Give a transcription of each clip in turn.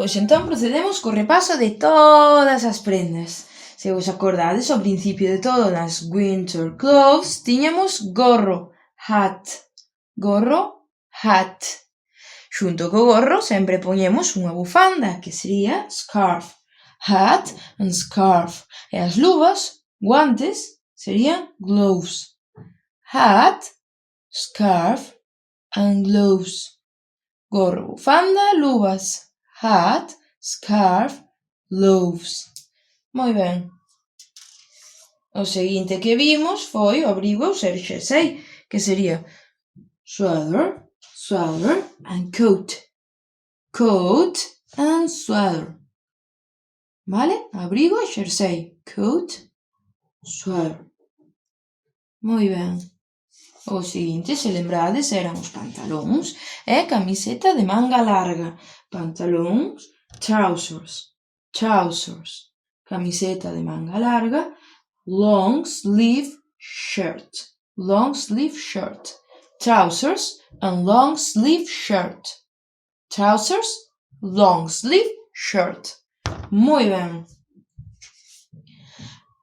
Pois entón procedemos co repaso de todas as prendas. Se vos acordades, ao principio de todo, nas winter clothes, tiñamos gorro, hat. Gorro, hat. Xunto co gorro sempre poñemos unha bufanda, que sería scarf. Hat and scarf. E as luvas, guantes, serían gloves. Hat, scarf and gloves. Gorro, bufanda, luvas. Hat, scarf, gloves. Moi ben. O seguinte que vimos foi o abrigo e o xersei, que sería sweater, sweater and coat. Coat and sweater. Vale? Abrigo e xersei. Coat, sweater. Moi ben. O seguinte, se lembrades, eran os pantalóns e camiseta de manga larga. Pantalóns, trousers, trousers. Camiseta de manga larga, long sleeve shirt, long sleeve shirt. Trousers and long sleeve shirt. Trousers, long sleeve shirt. Moi ben.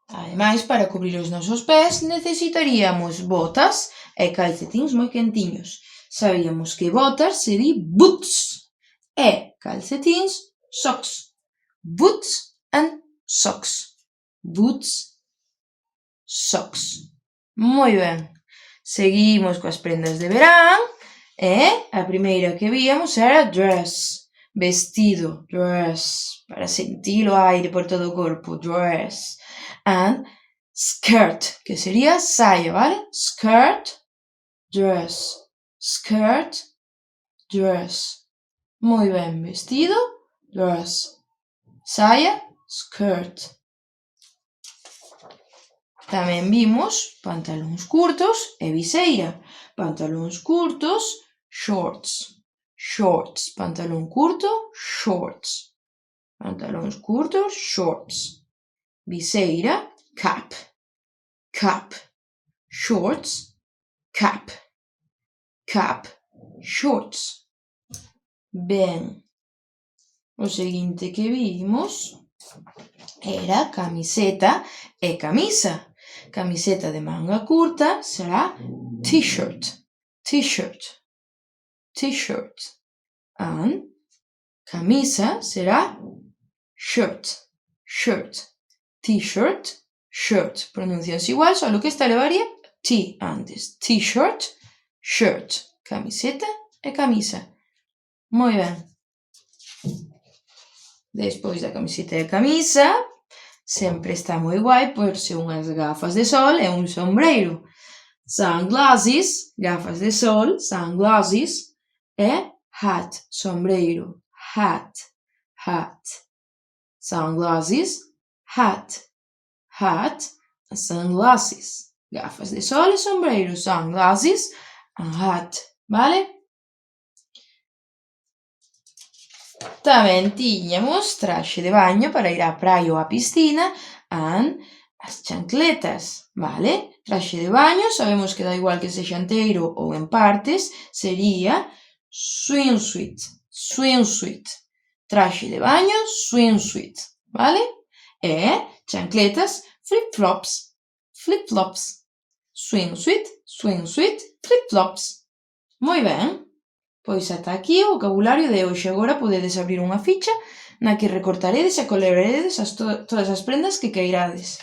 Ademais, para cubrir os nosos pés, necesitaríamos botas e calcetíns moi quentiños. Sabíamos que botas sería boots e calcetíns socks. Boots and socks. Boots, socks. Moi ben. Seguimos coas prendas de verán e a primeira que víamos era dress. Vestido, dress. Para sentir o aire por todo o corpo, dress. And skirt, que sería saia, vale? Skirt, dress. Skirt, dress. Moi ben. Vestido, dress. Saia, skirt. Tamén vimos pantalóns curtos e viseira. Pantalóns curtos, shorts. Shorts. Pantalón curto, shorts. Pantalóns curtos, shorts. Viseira, cap. Cap. Shorts, cap. Cap. Shorts. Ben. O seguinte que vimos era camiseta e camisa. Camiseta de manga curta será t-shirt. T-shirt. T-shirt. And camisa será shirt. Shirt. T-shirt, shirt. Pronuncias igual, solo que esta levaría T antes. T-shirt, shirt. Camiseta e camisa. Moi ben. Despois da camiseta e camisa, sempre está moi guai porse unhas gafas de sol e un sombreiro. Sunglasses, gafas de sol, sunglasses, e hat, sombreiro. Hat, hat. Sunglasses, hat, hat, sunglasses. Gafas de sol e sombreiro, sunglasses and hat, vale? Tamén tiñamos traxe de baño para ir á praia ou á piscina and as chancletas, vale? Traxe de baño, sabemos que dá igual que sexa enteiro ou en partes, sería swimsuit, swimsuit. Traxe de baño, swimsuit, vale? E chancletas, flip-flops, flip-flops. Swimsuit, swimsuit, flip-flops. Moi ben. Pois ata aquí o vocabulario de hoxe. Agora podedes abrir unha ficha na que recortaredes e coloredes todas as prendas que queirades.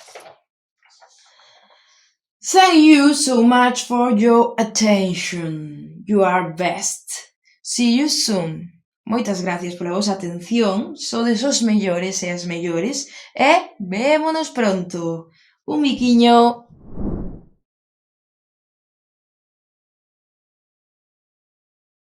Thank you so much for your attention. You are best. See you soon. Moitas gracias pola vosa atención. Sodes os mellores e as mellores. E vémonos pronto. Un biquiño.